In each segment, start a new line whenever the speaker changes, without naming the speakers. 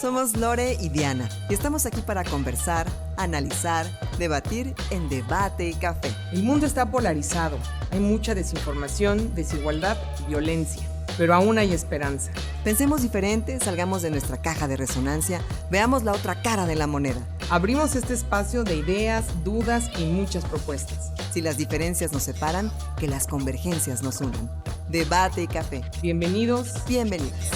Somos Lore y Diana y estamos aquí para conversar, analizar, debatir en Debate y Café.
El mundo está polarizado, hay mucha desinformación, desigualdad y violencia, pero aún hay esperanza.
Pensemos diferente, salgamos de nuestra caja de resonancia, veamos la otra cara de la moneda.
Abrimos este espacio de ideas, dudas y muchas propuestas.
Si las diferencias nos separan, que las convergencias nos unan. Debate y Café.
Bienvenidos.
Bienvenidas.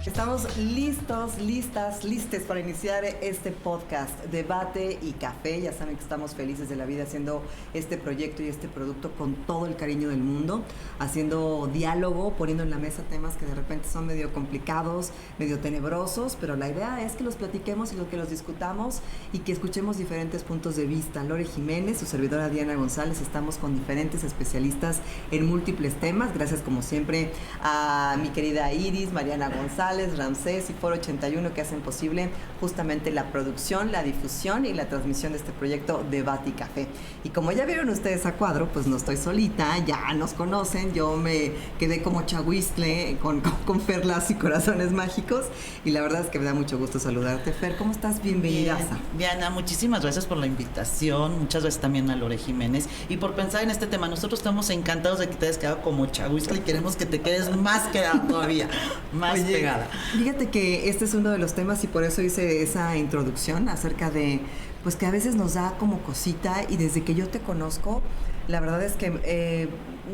Estamos listes para iniciar este podcast, Debate y Café. Ya saben que estamos felices de la vida haciendo este proyecto y este producto con todo el cariño del mundo, haciendo diálogo, poniendo en la mesa temas que de repente son medio complicados, medio tenebrosos, pero la idea es que los platiquemos y que los discutamos y que escuchemos diferentes puntos de vista. Lore Jiménez, su servidora Diana González, estamos con diferentes especialistas en múltiples temas. Gracias como siempre a mi querida Iris, Mariana González, Ramsés y Foro 81 que hacen posible justamente la producción, la difusión y la transmisión de este proyecto Debate y Café. Y como ya vieron ustedes a cuadro, pues no estoy solita, ya nos conocen, yo me quedé como chahuistle con Fer Lazo y Corazones Mágicos y la verdad es que me da mucho gusto saludarte. Fer, ¿cómo estás? Bienvenida.
Bien, Diana, muchísimas gracias por la invitación, muchas gracias también a Lore Jiménez y por pensar en este tema. Nosotros estamos encantados de que te hayas quedado como chahuistle y queremos que te quedes más quedada todavía, más pegada.
Fíjate que este es uno de los temas y por eso hice esa introducción acerca de, pues que a veces nos da como cosita y desde que yo te conozco, la verdad es que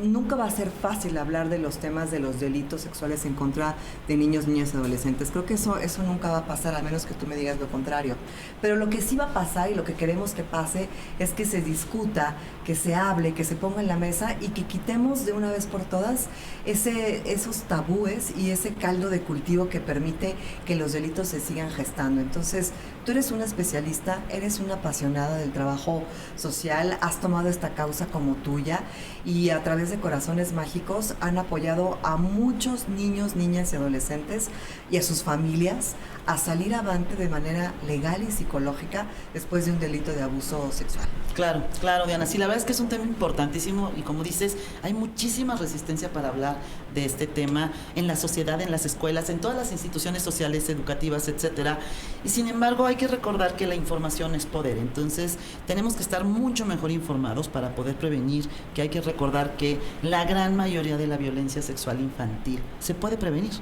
nunca va a ser fácil hablar de los temas de los delitos sexuales en contra de niños, niñas y adolescentes. Creo que eso nunca va a pasar, a menos que tú me digas lo contrario. Pero lo que sí va a pasar y lo que queremos que pase es que se discuta, que se hable, que se ponga en la mesa y que quitemos de una vez por todas esos tabúes y ese caldo de cultivo que permite que los delitos se sigan gestando. Entonces, tú eres una especialista, eres una apasionada del trabajo social, has tomado esta causa como tuya y a través de Corazones Mágicos han apoyado a muchos niños, niñas y adolescentes y a sus familias a salir avante de manera legal y psicológica después de un delito de abuso sexual.
Claro, Diana. Sí, la verdad es que es un tema importantísimo y como dices, hay muchísima resistencia para hablar de este tema en la sociedad, en las escuelas, en todas las instituciones sociales, educativas, etcétera. Y sin embargo, hay que recordar que la información es poder. Entonces, tenemos que estar mucho mejor informados para poder prevenir, que hay que recordar que la gran mayoría de la violencia sexual infantil se puede prevenir.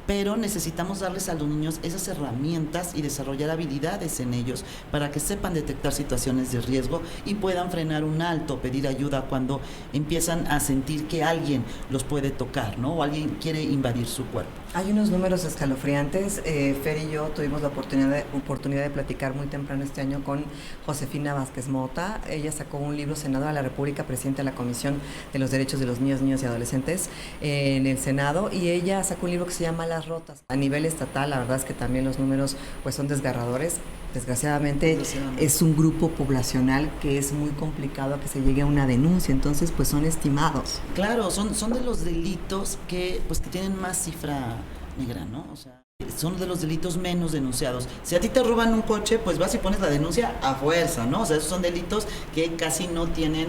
Pero necesitamos darles a los niños esas herramientas y desarrollar habilidades en ellos para que sepan detectar situaciones de riesgo y puedan frenar un alto, pedir ayuda cuando empiezan a sentir que alguien los puede tocar, ¿no? O alguien quiere invadir su cuerpo.
Hay unos números escalofriantes. Fer y yo tuvimos la oportunidad de platicar muy temprano este año con Josefina Vázquez Mota. Ella sacó un libro, Senadora de la República, presidenta de la Comisión de los Derechos de los Niños, Niñas y Adolescentes en el Senado, y ella sacó un libro que se llama Las Rotas. A nivel estatal, la verdad es que también los números pues son desgarradores. Desgraciadamente es un grupo poblacional que es muy complicado que se llegue a una denuncia, entonces pues son estimados.
Claro, son de los delitos que tienen más cifra negra, ¿no? O sea, son de los delitos menos denunciados. Si a ti te roban un coche, pues vas y pones la denuncia a fuerza, ¿no? O sea, esos son delitos que casi no tienen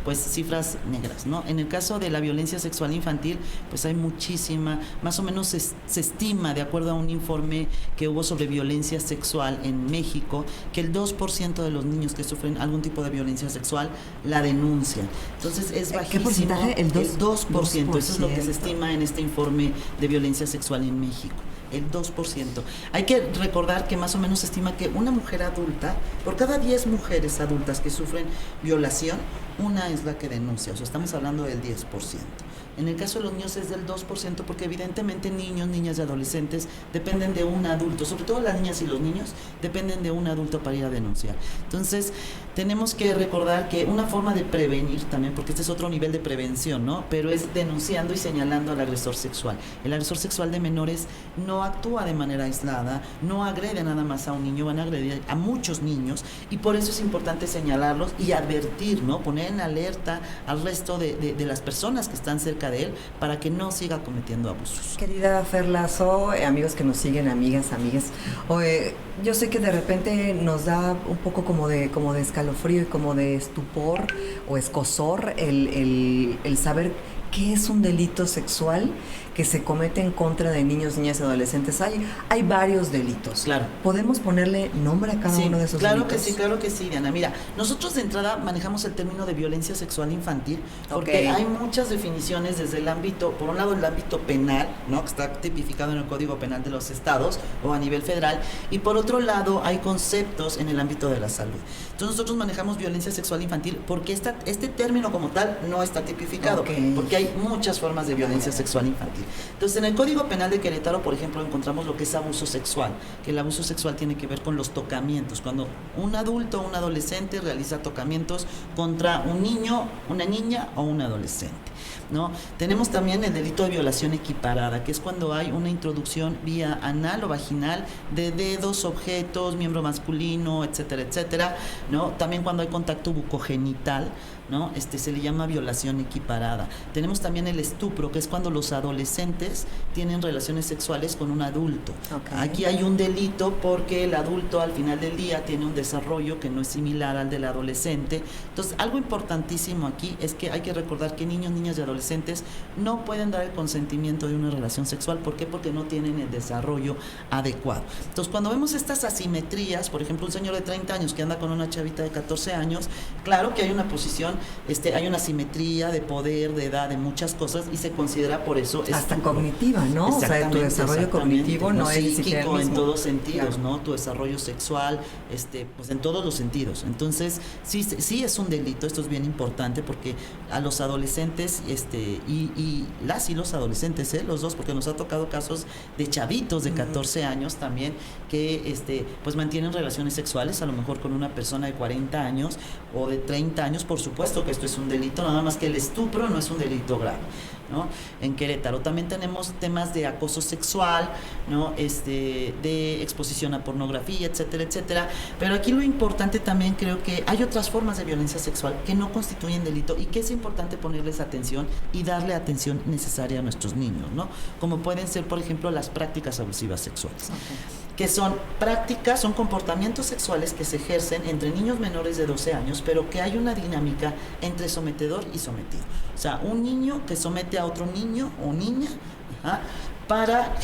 pues cifras negras, ¿no? En el caso de la violencia sexual infantil, pues hay muchísima, más o menos se estima, de acuerdo a un informe que hubo sobre violencia sexual en México, que el 2% de los niños que sufren algún tipo de violencia sexual la denuncian. Entonces es bajísimo.
¿Qué porcentaje? El
2%. Eso es lo que se estima en este informe de violencia sexual en México. El 2%. Hay que recordar que más o menos se estima que una mujer adulta, por cada 10 mujeres adultas que sufren violación, una es la que denuncia. O sea, estamos hablando del 10%. En el caso de los niños es del 2%, porque evidentemente niños, niñas y adolescentes dependen de un adulto, sobre todo las niñas y los niños dependen de un adulto para ir a denunciar. Entonces, tenemos que recordar que una forma de prevenir también, porque este es otro nivel de prevención, ¿no? Pero es denunciando y señalando al agresor sexual. El agresor sexual de menores no actúa de manera aislada, no agrede nada más a un niño, van a agredir a muchos niños, y por eso es importante señalarlos y advertir, ¿no? Poner en alerta al resto de las personas que están cerca de él para que no siga cometiendo abusos.
Querida Fer Lazo, amigos que nos siguen, amigas, yo sé que de repente nos da un poco como de escalofrío y como de estupor o escozor el saber qué es un delito sexual que se comete en contra de niños, niñas y adolescentes. Hay varios delitos.
Claro.
¿Podemos ponerle nombre a cada uno de esos delitos?
Claro que sí, Diana. Mira, nosotros de entrada manejamos el término de violencia sexual infantil porque hay muchas definiciones desde el ámbito, por un lado el ámbito penal, ¿no?, que está tipificado en el Código Penal de los estados o a nivel federal, y por otro lado hay conceptos en el ámbito de la salud. Entonces nosotros manejamos violencia sexual infantil porque este término como tal no está tipificado, porque hay muchas formas de violencia sexual infantil. Entonces en el Código Penal de Querétaro, por ejemplo, encontramos lo que es abuso sexual, que el abuso sexual tiene que ver con los tocamientos, cuando un adulto o un adolescente realiza tocamientos contra un niño, una niña o un adolescente, ¿no? Tenemos también el delito de violación equiparada, que es cuando hay una introducción vía anal o vaginal de dedos, objetos, miembro masculino, etcétera, etcétera, ¿no? También cuando hay contacto bucogenital, ¿no? Se le llama violación equiparada. Tenemos también el estupro, que es cuando los adolescentes tienen relaciones sexuales con un adulto. Aquí hay un delito porque el adulto al final del día tiene un desarrollo que no es similar al del adolescente. Entonces, algo importantísimo aquí es que hay que recordar que niños, niñas y adolescentes no pueden dar el consentimiento de una relación sexual. ¿Por qué? Porque no tienen el desarrollo adecuado. Entonces, cuando vemos estas asimetrías, por ejemplo, un señor de 30 años que anda con una chavita de 14 años, claro que hay una posición, hay una asimetría de poder, de edad, de muchas cosas, y se considera por eso
hasta cognitiva, ¿no? O sea, tu desarrollo cognitivo no es
psíquico en todos sentidos, claro, ¿no? Tu desarrollo sexual, pues en todos los sentidos. Entonces, sí es un delito. Esto es bien importante porque a los adolescentes y los adolescentes, los dos, porque nos ha tocado casos de chavitos de 14 años también que pues mantienen relaciones sexuales a lo mejor con una persona de 40 años o de 30 años. Por supuesto que esto es un delito, nada más que el estupro no es un delito grave, ¿no? En Querétaro también tenemos temas de acoso sexual, ¿no? De exposición a pornografía, etcétera, etcétera. Pero aquí lo importante también, creo que hay otras formas de violencia sexual que no constituyen delito y que es importante ponerles atención y darle atención necesaria a nuestros niños, ¿no? Como pueden ser, por ejemplo, las prácticas abusivas sexuales. Que son prácticas, son comportamientos sexuales que se ejercen entre niños menores de 12 años, pero que hay una dinámica entre sometedor y sometido. O sea, un niño que somete a otro niño o niña, para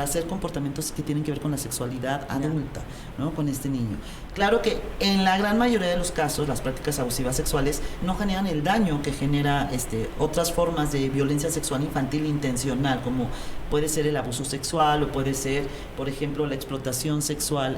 hacer comportamientos que tienen que ver con la sexualidad adulta, ¿no? Con este niño. Claro que en la gran mayoría de los casos las prácticas abusivas sexuales no generan el daño que genera otras formas de violencia sexual infantil intencional, como puede ser el abuso sexual o puede ser, por ejemplo, la explotación sexual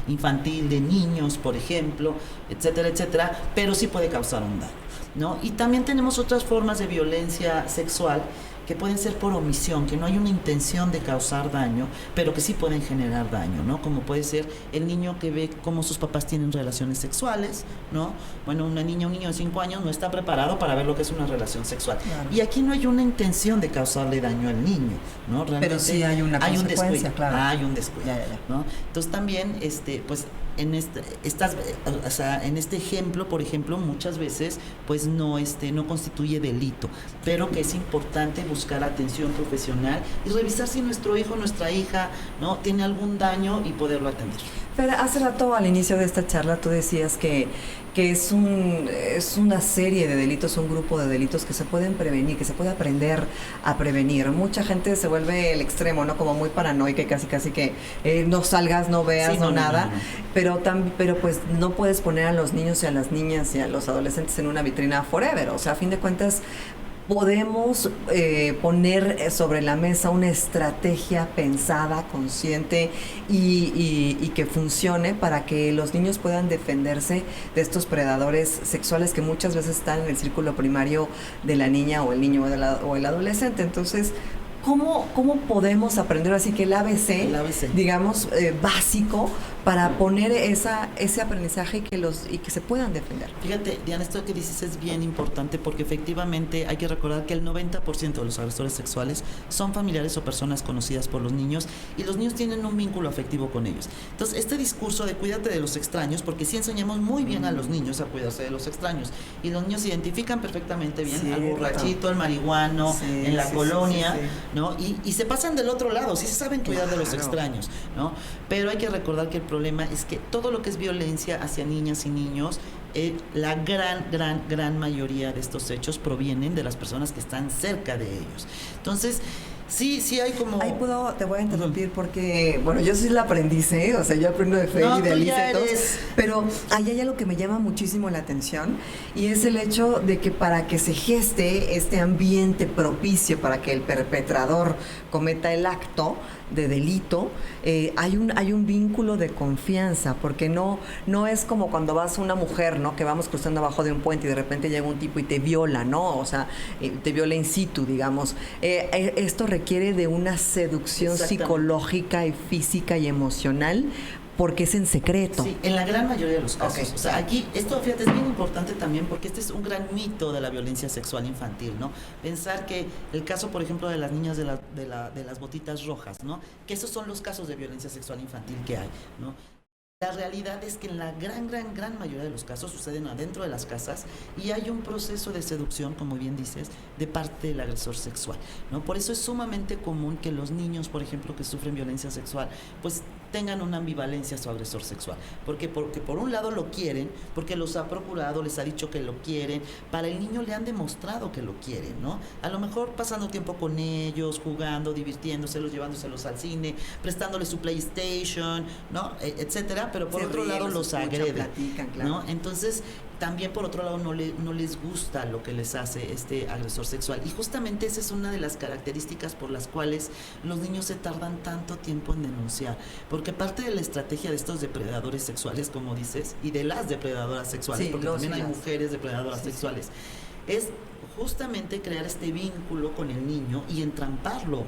infantil de niños, por ejemplo, etcétera, etcétera, pero sí puede causar un daño, ¿no? Y también tenemos otras formas de violencia sexual que pueden ser por omisión, que no hay una intención de causar daño, pero que sí pueden generar daño, ¿no? Como puede ser el niño que ve cómo sus papás tienen relaciones sexuales, ¿no? Bueno, un niño de 5 años no está preparado para ver lo que es una relación sexual. Claro. Y aquí no hay una intención de causarle daño al niño, ¿no? Realmente
pero sí hay una consecuencia, claro.
Hay un descuido, ¿no? Entonces también, pues, en este ejemplo, por ejemplo, muchas veces pues no constituye delito, pero que es importante buscar atención profesional y revisar si nuestro hijo o nuestra hija, ¿no?, tiene algún daño y poderlo atender.
Pero hace rato, al inicio de esta charla, tú decías que es una serie de delitos, un grupo de delitos que se pueden prevenir, que se puede aprender a prevenir. Mucha gente se vuelve el extremo, ¿no? Como muy paranoica y casi que no salgas, no veas, sí, nada. No. Pero pues no puedes poner a los niños y a las niñas y a los adolescentes en una vitrina forever. O sea, a fin de cuentas, podemos poner sobre la mesa una estrategia pensada, consciente y que funcione para que los niños puedan defenderse de estos predadores sexuales que muchas veces están en el círculo primario de la niña o el niño o el adolescente. Entonces, ¿cómo podemos aprender así que el ABC. digamos, básico para poner ese aprendizaje y que se puedan defender?
Fíjate, Diana, esto que dices es bien importante porque efectivamente hay que recordar que el 90% de los agresores sexuales son familiares o personas conocidas por los niños y los niños tienen un vínculo afectivo con ellos. Entonces, este discurso de cuídate de los extraños, porque sí enseñamos muy bien a los niños a cuidarse de los extraños y los niños identifican perfectamente bien al borrachito, al marihuano, en la colonia, ¿no? Y se pasan del otro lado, sí se saben cuidar de los extraños, ¿no? Pero hay que recordar que el problema es que todo lo que es violencia hacia niñas y niños la gran mayoría de estos hechos provienen de las personas que están cerca de ellos. Entonces, sí hay como...
Ahí te voy a interrumpir porque, bueno, yo soy la aprendiz, o sea, yo aprendo de fe y de Alicia y todo, pero ahí hay algo que me llama muchísimo la atención y es el hecho de que para que se geste este ambiente propicio para que el perpetrador cometa el acto de delito, hay un vínculo de confianza, porque no es como cuando vas una mujer, ¿no? Que vamos cruzando abajo de un puente y de repente llega un tipo y te viola, ¿no? O sea, te viola in situ, digamos. Esto requiere de una seducción psicológica y física y emocional, porque es en secreto.
Sí, en la gran mayoría de los casos.
Okay.
O sea, aquí, esto, fíjate, es bien importante también porque este es un gran mito de la violencia sexual infantil, ¿no? Pensar que el caso, por ejemplo, de las niñas de las botitas rojas, ¿no? Que esos son los casos de violencia sexual infantil que hay, ¿no? La realidad es que en la gran mayoría de los casos suceden adentro de las casas y hay un proceso de seducción, como bien dices, de parte del agresor sexual, ¿no? Por eso es sumamente común que los niños, por ejemplo, que sufren violencia sexual, pues tengan una ambivalencia a su agresor sexual. Porque por un lado lo quieren, porque los ha procurado, les ha dicho que lo quieren, para el niño le han demostrado que lo quieren, ¿no? A lo mejor pasando tiempo con ellos, jugando, divirtiéndoselos, llevándoselos al cine, prestándoles su PlayStation, ¿no? Etcétera. Pero por otro lado los agrede,
platican, claro.
¿no? Entonces, también por otro lado no les gusta lo que les hace este agresor sexual. Y justamente esa es una de las características por las cuales los niños se tardan tanto tiempo en denunciar. Porque parte de la estrategia de estos depredadores sexuales, como dices, y de las depredadoras sexuales,
sí,
porque también hay mujeres depredadoras sexuales, es justamente crear este vínculo con el niño y entramparlo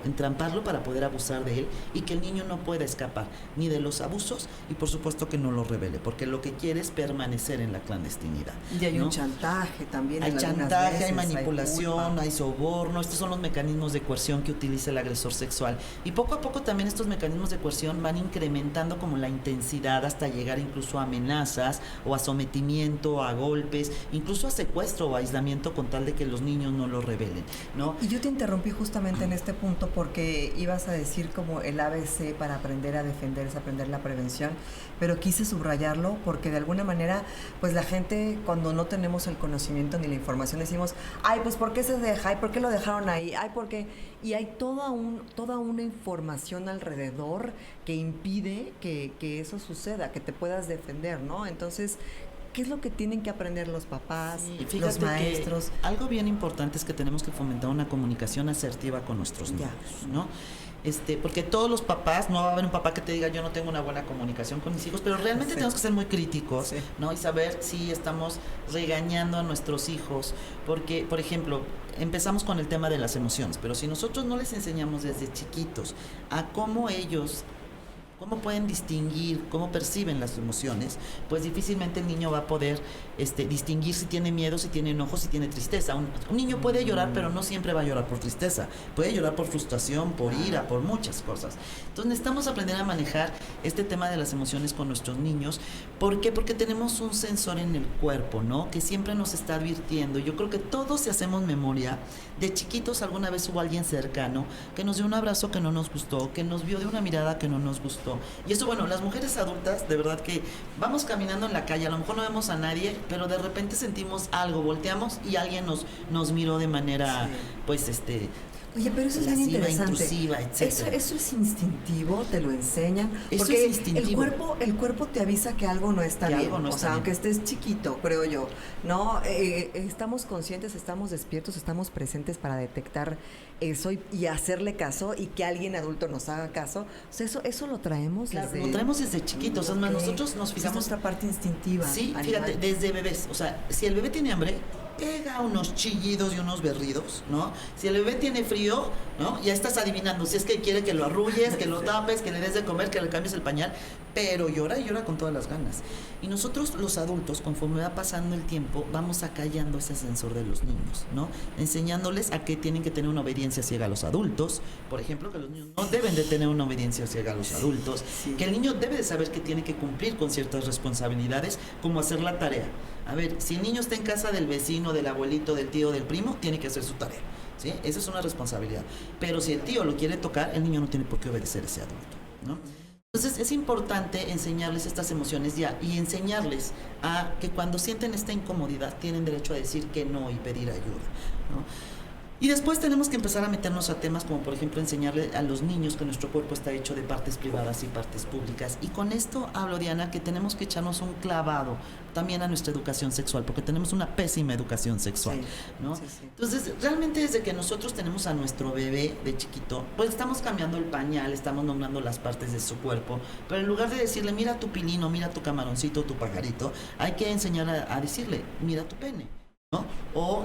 para poder abusar de él y que el niño no pueda escapar ni de los abusos y por supuesto que no lo revele, porque lo que quiere es permanecer en la clandestinidad.
Y hay un chantaje también.
Hay chantaje, hay manipulación, hay soborno, estos son los mecanismos de coerción que utiliza el agresor sexual. Y poco a poco también estos mecanismos de coerción van incrementando como la intensidad hasta llegar incluso a amenazas o a sometimiento, a golpes, incluso a secuestro o aislamiento con tal de que los niños no lo revelen, ¿no?
Y yo te interrumpí justamente en este punto porque ibas a decir como el ABC para aprender a defender es aprender la prevención, pero quise subrayarlo porque de alguna manera pues la gente cuando no tenemos el conocimiento ni la información decimos, ay, pues ¿por qué se deja? Ay, ¿por qué lo dejaron ahí? Ay, ¿por qué? Y hay toda una información alrededor que impide que eso suceda, que te puedas defender, ¿no? Entonces, ¿qué es lo que tienen que aprender los papás, los maestros?
Algo bien importante es que tenemos que fomentar una comunicación asertiva con nuestros niños, ¿no? Porque todos los papás, no va a haber un papá que te diga yo no tengo una buena comunicación con mis hijos, pero realmente tenemos que ser muy críticos, ¿no? Y saber si estamos regañando a nuestros hijos, porque, por ejemplo, empezamos con el tema de las emociones, pero si nosotros no les enseñamos desde chiquitos a cómo pueden distinguir, cómo perciben las emociones, pues difícilmente el niño va a poder distinguir si tiene miedo, si tiene enojo, si tiene tristeza. Un niño puede llorar, pero no siempre va a llorar por tristeza. Puede llorar por frustración, por ira, por muchas cosas. Entonces necesitamos aprender a manejar este tema de las emociones con nuestros niños. ¿Por qué? Porque tenemos un sensor en el cuerpo, ¿no? Que siempre nos está advirtiendo. Yo creo que todos si hacemos memoria, de chiquitos alguna vez hubo alguien cercano que nos dio un abrazo que no nos gustó, que nos vio de una mirada que no nos gustó. Y eso, bueno, las mujeres adultas, de verdad que vamos caminando en la calle, a lo mejor no vemos a nadie, pero de repente sentimos algo, volteamos y alguien nos miró de manera, pues,
Oye, pero eso es bien interesante.
Intrusiva, etcétera.
Eso es instintivo, te lo enseñan.
Eso
porque
es instintivo.
El cuerpo te avisa que algo no está bien. O sea, aunque estés chiquito, creo yo. ¿No? Estamos conscientes, estamos despiertos, estamos presentes para detectar eso y hacerle caso y que alguien adulto nos haga caso. O sea, eso lo traemos desde...
Lo traemos desde chiquitos. Okay. Es más, nosotros nos fijamos...
Es nuestra parte instintiva.
Sí,
animal.
Fíjate, desde bebés. O sea, si el bebé tiene hambre, pega unos chillidos y unos berridos, ¿no? Si el bebé tiene frío, ¿no? Ya estás adivinando si es que quiere que lo arrulles, que lo tapes, que le des de comer, que le cambies el pañal, pero llora y llora con todas las ganas. Y nosotros los adultos, conforme va pasando el tiempo, vamos acallando ese sensor de los niños, ¿no? Enseñándoles a que tienen que tener una obediencia ciega a los adultos, por ejemplo, que los niños no deben de tener una obediencia ciega a los adultos, que el niño debe de saber que tiene que cumplir con ciertas responsabilidades, como hacer la tarea. A ver, si el niño está en casa del vecino, del abuelito, del tío, del primo, tiene que hacer su tarea, ¿sí? Esa es una responsabilidad. Pero si el tío lo quiere tocar, el niño no tiene por qué obedecer a ese adulto, ¿no? Entonces es importante enseñarles estas emociones ya y enseñarles a que cuando sienten esta incomodidad tienen derecho a decir que no y pedir ayuda, ¿no? Y después tenemos que empezar a meternos a temas como por ejemplo enseñarle a los niños que nuestro cuerpo está hecho de partes privadas y partes públicas. Y con esto hablo, Diana, que tenemos que echarnos un clavado también a nuestra educación sexual, porque tenemos una pésima educación sexual, sí, ¿no? Sí, sí. Entonces, realmente desde que nosotros tenemos a nuestro bebé de chiquito, pues estamos cambiando el pañal, estamos nombrando las partes de su cuerpo, pero en lugar de decirle, mira tu pilino, mira tu camaroncito, tu pajarito, hay que enseñar a decirle, mira tu pene, ¿no? O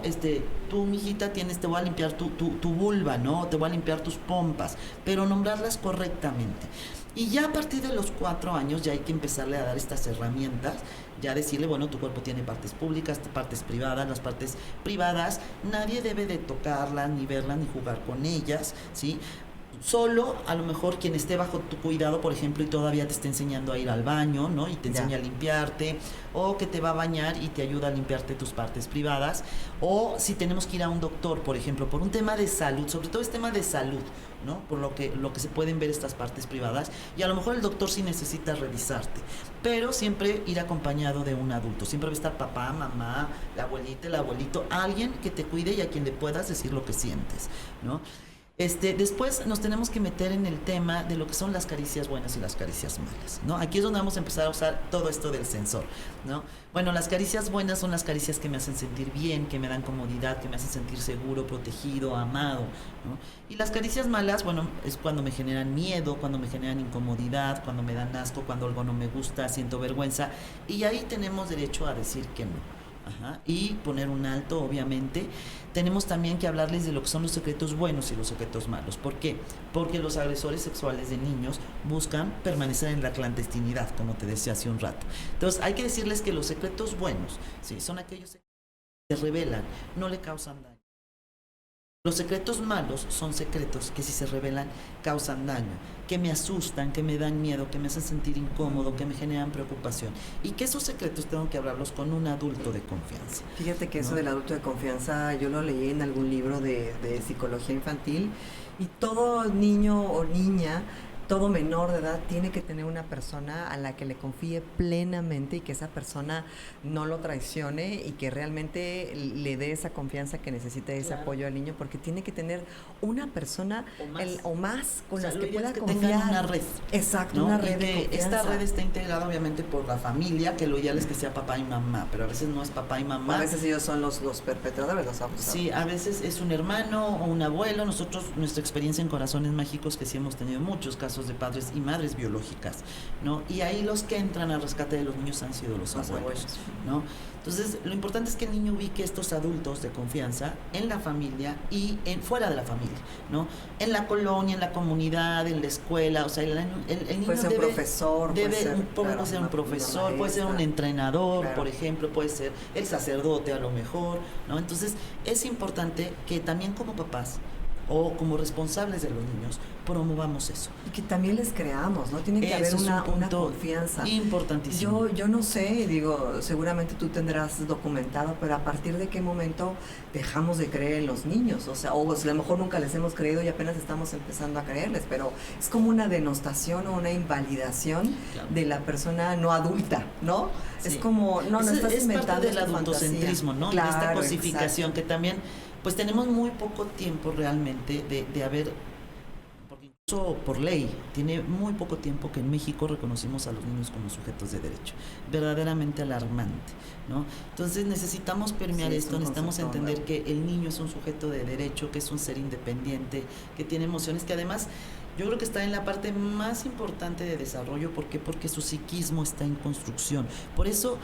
tú, mijita, te voy a limpiar tu vulva, ¿no? Te voy a limpiar tus pompas, pero nombrarlas correctamente. Y ya a partir de los 4 años ya hay que empezarle a dar estas herramientas, ya decirle, bueno, tu cuerpo tiene partes públicas, partes privadas, las partes privadas, nadie debe de tocarlas, ni verlas, ni jugar con ellas, ¿sí? Solo a lo mejor quien esté bajo tu cuidado, por ejemplo, y todavía te está enseñando a ir al baño, ¿no? Y te enseña a limpiarte, o que te va a bañar y te ayuda a limpiarte tus partes privadas, o si tenemos que ir a un doctor, por ejemplo, por un tema de salud, sobre todo es tema de salud, ¿no? Por lo que se pueden ver estas partes privadas, y a lo mejor el doctor sí necesita revisarte, pero siempre ir acompañado de un adulto, siempre va a estar papá, mamá, la abuelita, el abuelito, alguien que te cuide y a quien le puedas decir lo que sientes, ¿no? Después nos tenemos que meter en el tema de lo que son las caricias buenas y las caricias malas, ¿no? Aquí es donde vamos a empezar a usar todo esto del sensor, ¿no? Bueno, las caricias buenas son las caricias que me hacen sentir bien, que me dan comodidad, que me hacen sentir seguro, protegido, amado, ¿no? Y las caricias malas, bueno, es cuando me generan miedo, cuando me generan incomodidad, cuando me dan asco, cuando algo no me gusta, siento vergüenza, y ahí tenemos derecho a decir que no. Ajá. Y poner un alto, obviamente. Tenemos también que hablarles de lo que son los secretos buenos y los secretos malos. ¿Por qué? Porque los agresores sexuales de niños buscan permanecer en la clandestinidad, como te decía hace un rato. Entonces hay que decirles que los secretos buenos, ¿sí?, son aquellos que se revelan, no le causan daño. Los secretos malos son secretos que si se revelan causan daño, que me asustan, que me dan miedo, que me hacen sentir incómodo, que me generan preocupación. Y que esos secretos tengo que hablarlos con un adulto de confianza.
Fíjate que eso del adulto de confianza yo lo leí en algún libro de psicología infantil, y todo niño o niña, todo menor de edad tiene que tener una persona a la que le confíe plenamente y que esa persona no lo traicione y que realmente le dé esa confianza que necesita, ese apoyo al niño, porque tiene que tener una persona o más con las que pueda confiar.
Tengan una red.
Exacto, ¿no? Una red de confianza.
Esta red está integrada obviamente por la familia, que lo ideal es que sea papá y mamá, pero a veces no es papá y mamá.
A veces ellos son los perpetradores, los abusadores.
Sí, a veces es un hermano o un abuelo. Nosotros, nuestra experiencia en Corazones Mágicos, que sí hemos tenido muchos casos de padres y madres biológicas, ¿no? Y ahí los que entran al rescate de los niños han sido los abuelos, ¿no? Entonces, lo importante es que el niño ubique estos adultos de confianza en la familia y fuera de la familia, ¿no? En la colonia, en la comunidad, en la escuela. O sea, el niño
puede ser un profesor,
puede ser un profesor, puede ser un entrenador, claro, por ejemplo, puede ser el sacerdote a lo mejor, ¿no? Entonces, es importante que también como papás o como responsables de los niños promovamos eso.
Y que también les creamos, ¿no? Tiene que haber una confianza.
Importantísimo.
Yo no sé, digo, seguramente tú tendrás documentado, pero ¿a partir de qué momento dejamos de creer en los niños? O sea, o a lo mejor nunca les hemos creído y apenas estamos empezando a creerles, pero es como una denostación o una invalidación, claro, de la persona no adulta, ¿no? Sí. Es como, no estás inventando.
Es parte del adultocentrismo, ¿no?
Claro,
de esta cosificación,
exacto,
que también, pues tenemos muy poco tiempo realmente de haber, porque incluso por ley, tiene muy poco tiempo que en México reconocimos a los niños como sujetos de derecho. Verdaderamente alarmante, ¿no? Entonces necesitamos permear esto, necesitamos entender que el niño es un sujeto de derecho, que es un ser independiente, que tiene emociones, que además yo creo que está en la parte más importante de desarrollo. ¿Por qué? Porque su psiquismo está en construcción. Por eso,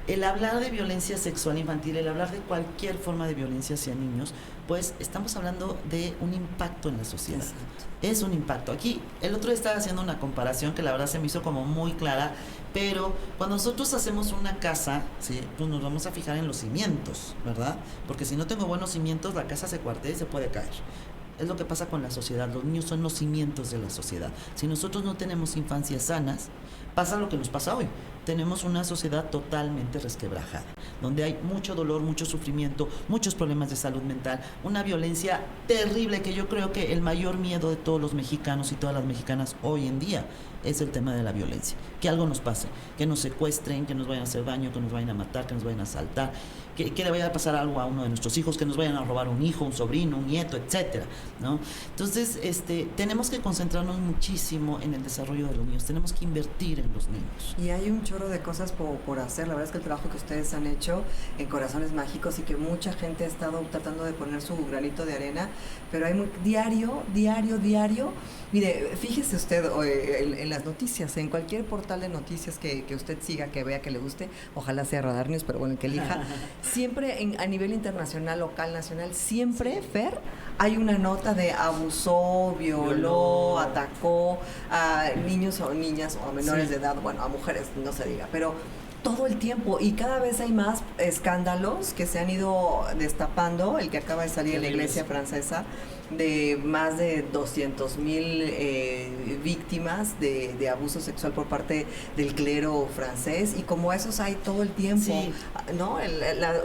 el hablar de violencia sexual infantil, el hablar de cualquier forma de violencia hacia niños, pues estamos hablando de un impacto en la sociedad. Exacto. Es un impacto. Aquí, el otro día estaba haciendo una comparación que la verdad se me hizo como muy clara, pero cuando nosotros hacemos una casa, ¿sí?, pues nos vamos a fijar en los cimientos, ¿verdad? Porque si no tengo buenos cimientos, la casa se cuartea y se puede caer. Es lo que pasa con la sociedad. Los niños son los cimientos de la sociedad. Si nosotros no tenemos infancias sanas, pasa lo que nos pasa hoy. tenemos una sociedad totalmente resquebrajada, donde hay mucho dolor, mucho sufrimiento, muchos problemas de salud mental, una violencia terrible, que yo creo que el mayor miedo de todos los mexicanos y todas las mexicanas hoy en día es el tema de la violencia. Que algo nos pase, que nos secuestren, que nos vayan a hacer daño, que nos vayan a matar, que nos vayan a asaltar, que le vaya a pasar algo a uno de nuestros hijos, que nos vayan a robar un hijo, un sobrino, un nieto, etcétera, ¿no? Entonces, tenemos que concentrarnos muchísimo en el desarrollo de los niños, tenemos que invertir en los niños.
Y hay un chorro de cosas por hacer. La verdad es que el trabajo que ustedes han hecho en Corazones Mágicos y que mucha gente ha estado tratando de poner su granito de arena, pero hay diario. Mire, fíjese usted en las noticias, en cualquier portal de noticias que usted siga, que vea, que le guste, ojalá sea Radar News, pero bueno, el que elija, siempre a nivel internacional, local, nacional, siempre, Fer, hay una nota de abusó, violó, atacó a niños o niñas o a menores de edad, bueno, a mujeres, no se diga, pero todo el tiempo, y cada vez hay más escándalos que se han ido destapando. El que acaba de salir en la iglesia francesa, de más de 200,000 víctimas de abuso sexual por parte del clero francés, y como esos hay todo el tiempo, ¿no?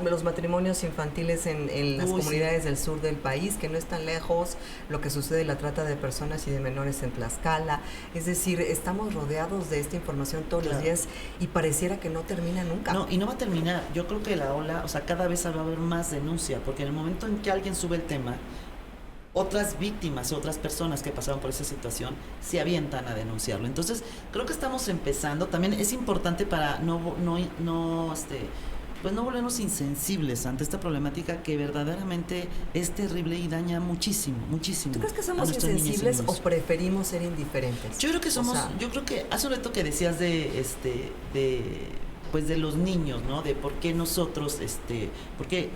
Los matrimonios infantiles en las comunidades del sur del país, que no están lejos, lo que sucede, la trata de personas y de menores en Tlaxcala. Es decir, estamos rodeados de esta información todos los días y pareciera que no termina nunca.
No, y no va a terminar. Yo creo que la ola, o sea, cada vez va a haber más denuncia, porque en el momento en que alguien sube el tema, otras víctimas, otras personas que pasaron por esa situación se avientan a denunciarlo. Entonces, creo que estamos empezando. También es importante para no volvernos insensibles ante esta problemática que verdaderamente es terrible y daña muchísimo.
¿Tú crees que somos insensibles o preferimos ser indiferentes?
Yo creo que somos, yo creo que hace un rato que decías de los niños, ¿no? De por qué nosotros, por qué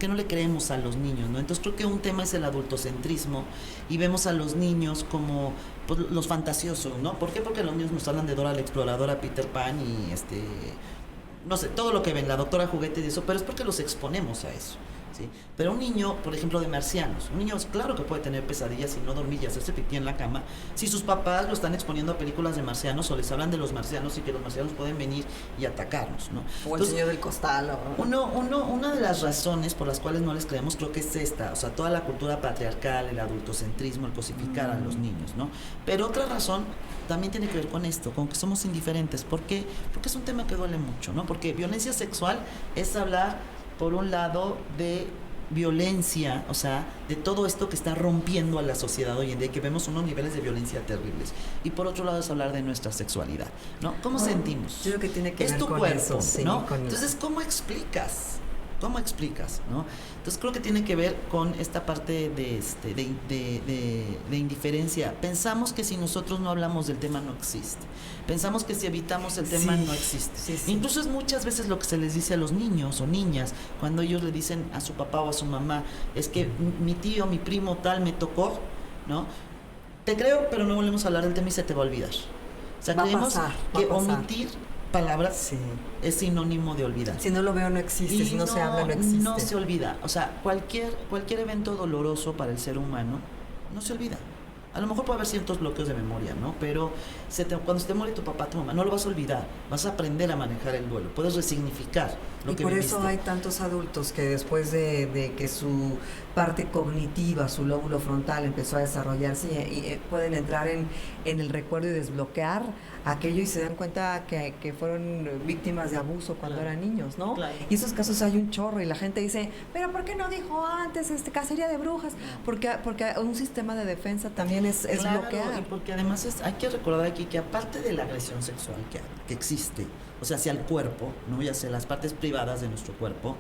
no le creemos a los niños, ¿no? Entonces creo que un tema es el adultocentrismo y vemos a los niños como los fantasiosos, ¿no? ¿Por qué? Porque los niños nos hablan de Dora la Exploradora, Peter Pan y no sé, todo lo que ven, la Doctora Juguete y eso, pero es porque los exponemos a eso, ¿sí? Pero un niño, por ejemplo, de marcianos, un niño claro que puede tener pesadillas y no dormir y hacerse pipí en la cama si sus papás lo están exponiendo a películas de marcianos o les hablan de los marcianos y que los marcianos pueden venir y atacarnos, ¿no?
O el Señor del Costal.
Una de las razones por las cuales no les creemos creo que es esta, o sea, toda la cultura patriarcal, el adultocentrismo, el cosificar a los niños, ¿no? Pero otra razón también tiene que ver con esto, con que somos indiferentes. ¿Por qué? Porque es un tema que duele mucho, ¿no? Porque violencia sexual es hablar, por un lado, de violencia, o sea, de todo esto que está rompiendo a la sociedad hoy en día, que vemos unos niveles de violencia terribles. Y por otro lado es hablar de nuestra sexualidad, ¿no? ¿Cómo sentimos?
Yo creo que tiene que ver
tu
con
cuerpo,
eso, sí,
¿no?
con
Entonces, ¿cómo explicas? ¿Cómo explicas, no? Entonces creo que tiene que ver con esta parte de indiferencia. Pensamos que si nosotros no hablamos del tema no existe. Pensamos que si evitamos el tema no existe. Sí. Incluso es muchas veces lo que se les dice a los niños o niñas cuando ellos le dicen a su papá o a su mamá, es que mi tío, mi primo tal me tocó, ¿no? Te creo, pero no volvemos a hablar del tema y se te va a olvidar. O sea, creemos que omitir palabras es sinónimo de olvidar.
Si no lo veo no existe, y si no se habla no existe.
No se olvida, o sea, cualquier evento doloroso para el ser humano no se olvida. A lo mejor puede haber ciertos bloqueos de memoria, ¿no? Pero cuando se te muere tu papá, tu mamá, no lo vas a olvidar. Vas a aprender a manejar el duelo. Puedes resignificar lo que viviste.
Y por eso hay tantos adultos que después de que su parte cognitiva, su lóbulo frontal empezó a desarrollarse y pueden entrar en el recuerdo y desbloquear aquello y se dan cuenta que fueron víctimas de abuso cuando eran niños, ¿no?
Claro.
Y esos casos hay un chorro y la gente dice, pero ¿por qué no dijo antes cacería de brujas? Porque un sistema de defensa también es bloquear.
Y porque además hay que recordar aquí que aparte de la agresión sexual que existe, o sea, hacia el cuerpo, ¿no? Y hacia las partes privadas de nuestro cuerpo,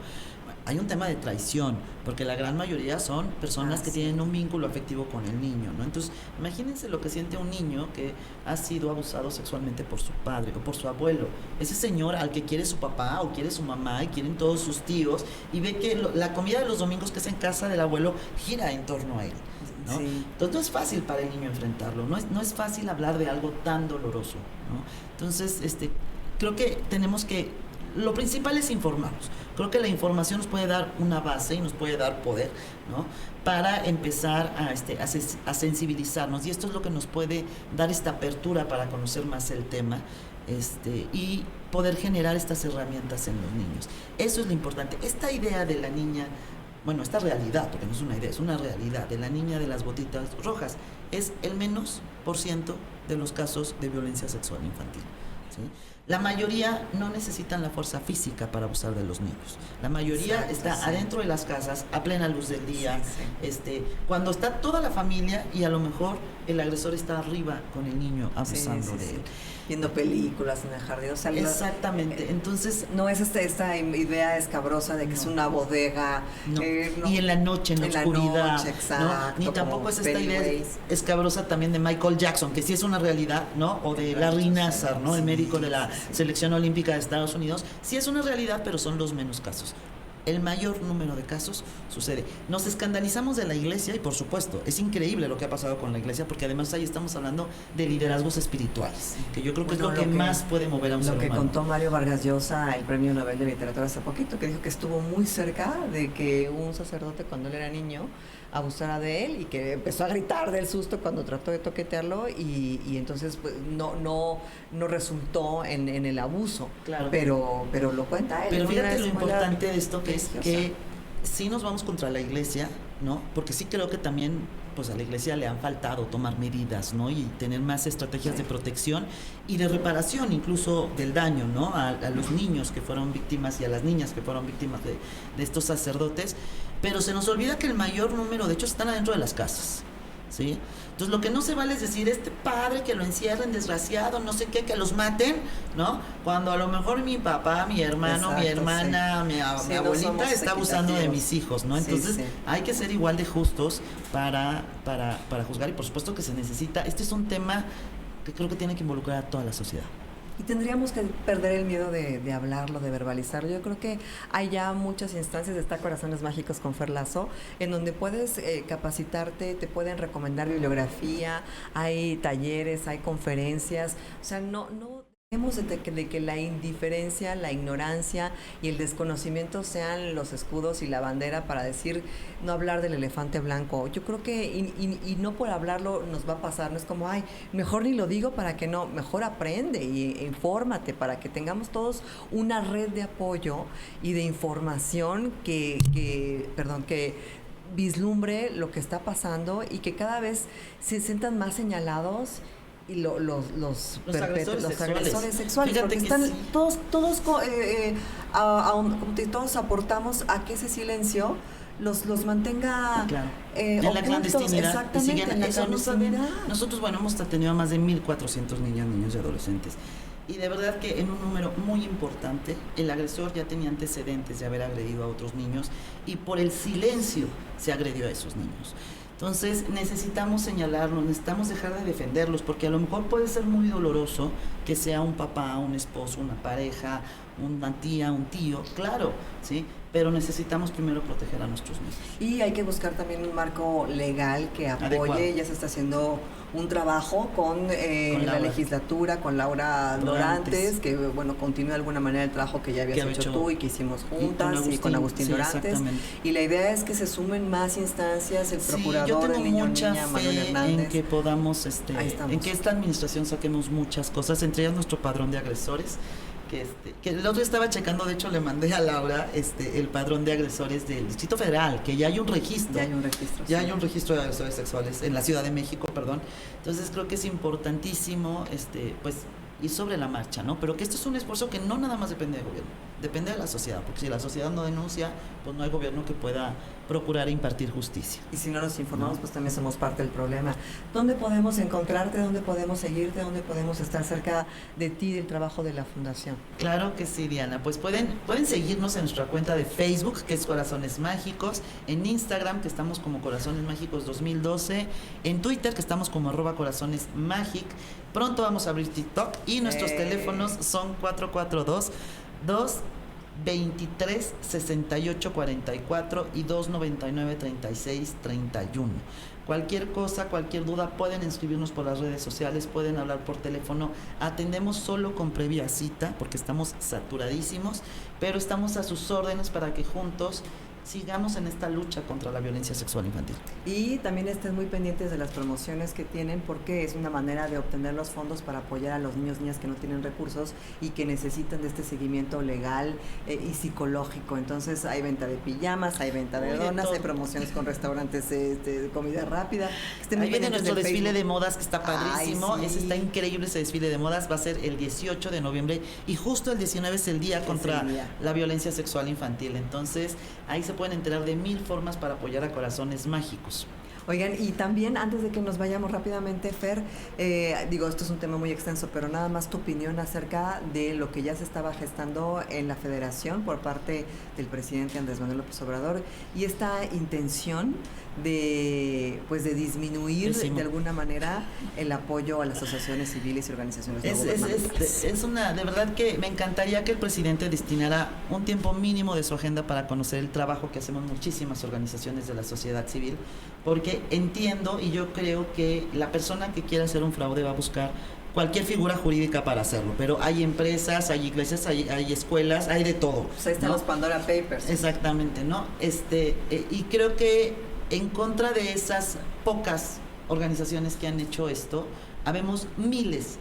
hay un tema de traición, porque la gran mayoría son personas que tienen un vínculo afectivo con el niño, ¿no? Entonces, imagínense lo que siente un niño que ha sido abusado sexualmente por su padre o por su abuelo. Ese señor al que quiere su papá o quiere su mamá y quieren todos sus tíos y ve que la comida de los domingos que es en casa del abuelo gira en torno a él, ¿no? Sí. Entonces, no es fácil para el niño enfrentarlo, no es fácil hablar de algo tan doloroso, ¿no? Entonces, creo que tenemos que... Lo principal es informarnos. Creo que la información nos puede dar una base y nos puede dar poder, ¿no? Para empezar a sensibilizarnos. Y esto es lo que nos puede dar esta apertura para conocer más el tema. y poder generar estas herramientas en los niños. Eso es lo importante. Esta idea de la niña, bueno, esta realidad, porque no es una idea, es una realidad, de la niña de las botitas rojas, es el menos % de los casos de violencia sexual infantil, ¿sí? La mayoría no necesitan la fuerza física para abusar de los niños. La mayoría está adentro de las casas, a plena luz del día, cuando está toda la familia y a lo mejor el agresor está arriba con el niño abusando de él.
Viendo películas en el jardín. O sea,
exactamente. Entonces,
no es esta idea escabrosa de que es una bodega.
No. Y en la noche, en la oscuridad.
Noche, exacto,
¿no? Ni tampoco es esta idea escabrosa también de Michael Jackson, que sí es una realidad, ¿no? O de Larry Nassar, ¿no? El médico de la selección olímpica de Estados Unidos. Sí es una realidad, pero son los menos casos. El mayor número de casos sucede. Nos escandalizamos de la iglesia y por supuesto, es increíble lo que ha pasado con la iglesia, porque además ahí estamos hablando de liderazgos espirituales, que yo creo que es lo que más puede mover a un ser humano.
Lo que contó Mario Vargas Llosa, el Premio Nobel de Literatura hace poquito, que dijo que estuvo muy cerca de que un sacerdote cuando él era niño abusara de él y que empezó a gritar del susto cuando trató de toquetearlo y entonces pues, no resultó en el abuso.
Claro.
Pero lo cuenta él.
Pero fíjate lo importante de esto que es que sí nos vamos contra la iglesia, ¿no? Porque sí creo que también pues a la iglesia le han faltado tomar medidas, ¿no? Y tener más estrategias de protección y de reparación incluso del daño, ¿no? A los niños que fueron víctimas y a las niñas que fueron víctimas de estos sacerdotes. Pero se nos olvida que el mayor número, de hecho, están adentro de las casas, ¿sí? Entonces, lo que no se vale es decir, padre que lo encierren, desgraciado, no sé qué, que los maten, ¿no? Cuando a lo mejor mi papá, mi hermano, mi hermana, mi abuelita está abusando de mis hijos, ¿no? Entonces, hay que ser igual de justos para juzgar y por supuesto que se necesita. Este es un tema que creo que tiene que involucrar a toda la sociedad.
Y tendríamos que perder el miedo de hablarlo, de verbalizarlo. Yo creo que hay ya muchas instancias, está Corazones Mágicos con Fer Lazo, en donde puedes capacitarte, te pueden recomendar bibliografía, hay talleres, hay conferencias. O sea, no dejemos de que la indiferencia, la ignorancia y el desconocimiento sean los escudos y la bandera para decir, no hablar del elefante blanco. Yo creo que, y no por hablarlo nos va a pasar, no es como, mejor ni lo digo para que no, mejor aprende e infórmate para que tengamos todos una red de apoyo y de información que vislumbre lo que está pasando y que cada vez se sientan más señalados y los agresores sexuales,
fíjate
porque están todos aportamos a que ese silencio los mantenga
en la clandestinidad.
Exactamente, en la clandestinidad.
Nosotros, hemos tenido más de 1,400 niños y adolescentes. Y de verdad que en un número muy importante, el agresor ya tenía antecedentes de haber agredido a otros niños y por el silencio se agredió a esos niños. Entonces necesitamos señalarlos, necesitamos dejar de defenderlos, porque a lo mejor puede ser muy doloroso que sea un papá, un esposo, una pareja, una tía, un tío, claro, ¿sí? Pero necesitamos primero proteger a nuestros niños.
Y hay que buscar también un marco legal que apoye.
Adecuado.
Ya se está haciendo un trabajo con la legislatura, con Laura Dorantes, que continúa de alguna manera el trabajo que ya habías hecho tú y que hicimos juntas y con Agustín Dorantes. Y la idea es que se sumen más instancias, el procurador, el niño, niña, Manuel Hernández.
En que podamos, en que esta administración saquemos muchas cosas, entre ellas nuestro padrón de agresores. Que el otro estaba checando, de hecho le mandé a Laura el padrón de agresores del Distrito Federal, que ya hay un registro. Hay un registro de agresores sexuales en la Ciudad de México, Entonces creo que es importantísimo ir sobre la marcha, ¿no? Pero que esto es un esfuerzo que no nada más depende del gobierno, depende de la sociedad, porque si la sociedad no denuncia, pues no hay gobierno que pueda procurar e impartir justicia.
Y si no nos informamos, pues también somos parte del problema. ¿Dónde podemos encontrarte? ¿Dónde podemos seguirte? ¿Dónde podemos estar cerca de ti, del trabajo de la Fundación?
Claro que sí, Diana. Pues pueden seguirnos en nuestra cuenta de Facebook, que es Corazones Mágicos, en Instagram, que estamos como Corazones Mágicos 2012, en Twitter, que estamos como @corazonesmagic. Pronto vamos a abrir TikTok y nuestros teléfonos son 442-223-6844 y 299-3631. Cualquier cosa, cualquier duda, pueden inscribirnos por las redes sociales, pueden hablar por teléfono. Atendemos solo con previa cita porque estamos saturadísimos, pero estamos a sus órdenes para que juntos sigamos en esta lucha contra la violencia sexual infantil.
Y también estén muy pendientes de las promociones que tienen, porque es una manera de obtener los fondos para apoyar a los niños y niñas que no tienen recursos y que necesitan de este seguimiento legal y psicológico. Entonces hay venta de pijamas, hay venta de donas, hay promociones con restaurantes de comida rápida.
Ahí viene nuestro desfile
Facebook
de modas, que está padrísimo.
Ay, sí.
Está increíble ese desfile de modas. Va a ser el 18 de noviembre y justo el 19 es el día contra la violencia sexual infantil. Entonces ahí se pueden enterar de 1000 formas para apoyar a Corazones Mágicos.
Oigan, y también antes de que nos vayamos rápidamente, Fer, esto es un tema muy extenso, pero nada más tu opinión acerca de lo que ya se estaba gestando en la Federación por parte del presidente Andrés Manuel López Obrador y esta intención de disminuir de alguna manera el apoyo a las asociaciones civiles y organizaciones no gubernamentales.
De verdad que me encantaría que el presidente destinara un tiempo mínimo de su agenda para conocer el trabajo que hacemos muchísimas organizaciones de la sociedad civil, porque entiendo y yo creo que la persona que quiera hacer un fraude va a buscar cualquier figura jurídica para hacerlo, pero hay empresas, hay iglesias, hay escuelas, hay de todo.
Pues ahí están, ¿no?, los Pandora Papers.
Exactamente, ¿no? Y creo que en contra de esas pocas organizaciones que han hecho esto, habemos miles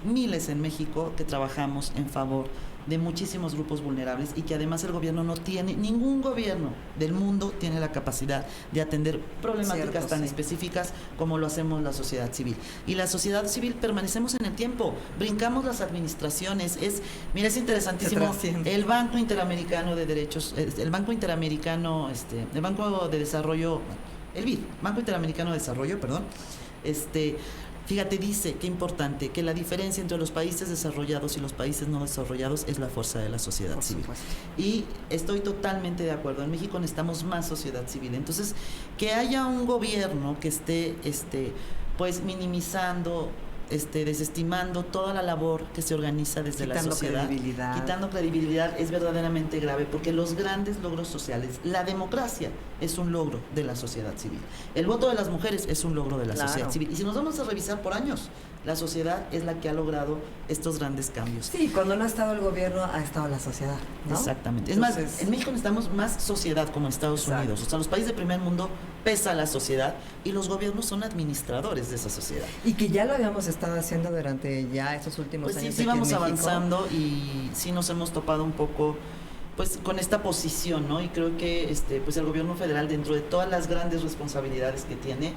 en México que trabajamos en favor de muchísimos grupos vulnerables y que además el gobierno no tiene, ningún gobierno del mundo tiene la capacidad de atender problemáticas tan específicas como lo hacemos la sociedad civil. Y la sociedad civil permanecemos en el tiempo, brincamos las administraciones. Es interesantísimo. El Banco Interamericano de Derechos, el Banco Interamericano, el Banco de Desarrollo, el BID, Banco Interamericano de Desarrollo, perdón, fíjate, dice qué importante, que la diferencia entre los países desarrollados y los países no desarrollados es la fuerza de la sociedad civil. Y estoy totalmente de acuerdo. En México necesitamos más sociedad civil. Entonces, que haya un gobierno que esté, minimizando, desestimando toda la labor que se organiza desde la sociedad, quitando credibilidad, es verdaderamente grave, porque los grandes logros sociales, la democracia es un logro de la sociedad civil, el voto de las mujeres es un logro de la sociedad civil, y si nos vamos a revisar por años, la sociedad es la que ha logrado estos grandes cambios.
Sí, cuando no ha estado el gobierno, ha estado la sociedad, ¿no?
Exactamente. Entonces, es más, en México necesitamos más sociedad como en Estados Unidos. O sea, los países del primer mundo pesa la sociedad y los gobiernos son administradores de esa sociedad.
Y que ya lo habíamos estado haciendo durante ya estos últimos años.
Sí, vamos avanzando y sí nos hemos topado un poco con esta posición, ¿no? Y creo que el gobierno federal, dentro de todas las grandes responsabilidades que tiene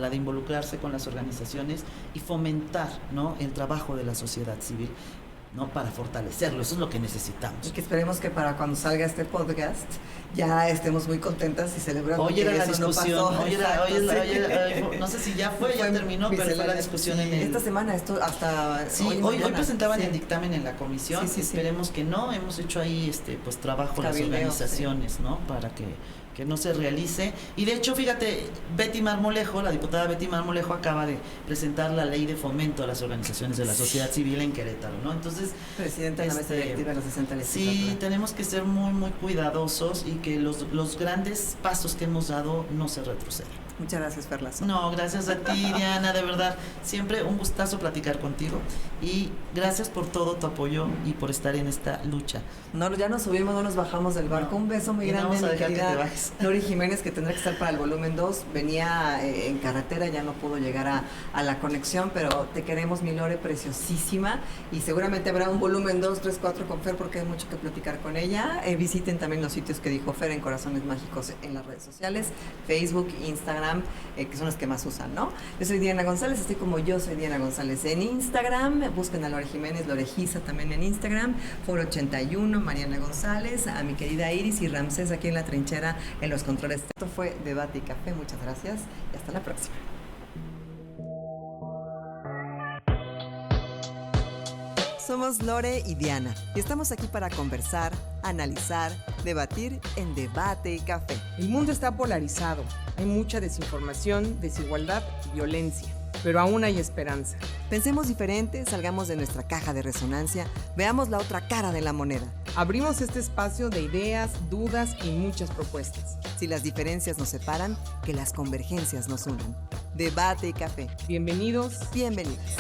la de involucrarse con las organizaciones y fomentar, ¿no?, el trabajo de la sociedad civil, ¿no?, para fortalecerlo. Eso es lo que necesitamos.
Y que esperemos que para cuando salga este podcast ya estemos muy contentas y celebrando.
Hoy era la discusión, no sé si ya terminó, pero fue la discusión
esta semana, esto hasta
hoy presentaban el dictamen en la comisión. Esperemos que no, hemos hecho ahí trabajo las organizaciones, ¿no?, para que no se realice. Y de hecho, fíjate, la diputada Betty Marmolejo acaba de presentar la ley de fomento a las organizaciones de la sociedad civil en Querétaro, ¿no? Entonces,
presidenta de la mesa directiva de la 60 legislatura.
Sí, tenemos que ser muy, muy cuidadosos y que los grandes pasos que hemos dado no se retrocedan.
Muchas gracias, Ferlazo.
No, gracias a ti, Diana, de verdad, siempre un gustazo platicar contigo y gracias por todo tu apoyo y por estar en esta lucha.
No, ya nos subimos, no nos bajamos del barco. Un beso muy grande, mi querida Lori Jiménez, que tendrá que estar para el volumen 2. Venía en carretera, ya no pudo llegar a la conexión, pero te queremos, mi Lore, preciosísima, y seguramente habrá un volumen 2, 3, 4 con Fer, porque hay mucho que platicar con ella. Visiten también los sitios que dijo Fer en Corazones Mágicos en las redes sociales, Facebook, Instagram, que son los que más usan, ¿no? Yo soy Diana González, estoy como Yo Soy Diana González en Instagram. Busquen a Lore Jiménez, Lorejisa también en Instagram, Foro 81, Mariana González, a mi querida Iris y Ramsés aquí en la trinchera en los controles. Esto fue Debate y Café, muchas gracias y hasta la próxima. Somos Lore y Diana y estamos aquí para conversar, analizar, debatir en Debate y Café.
El mundo está polarizado, hay mucha desinformación, desigualdad y violencia, pero aún hay esperanza.
Pensemos diferente, salgamos de nuestra caja de resonancia, veamos la otra cara de la moneda.
Abrimos este espacio de ideas, dudas y muchas propuestas.
Si las diferencias nos separan, que las convergencias nos unan. Debate y Café.
Bienvenidos.
Bienvenidas.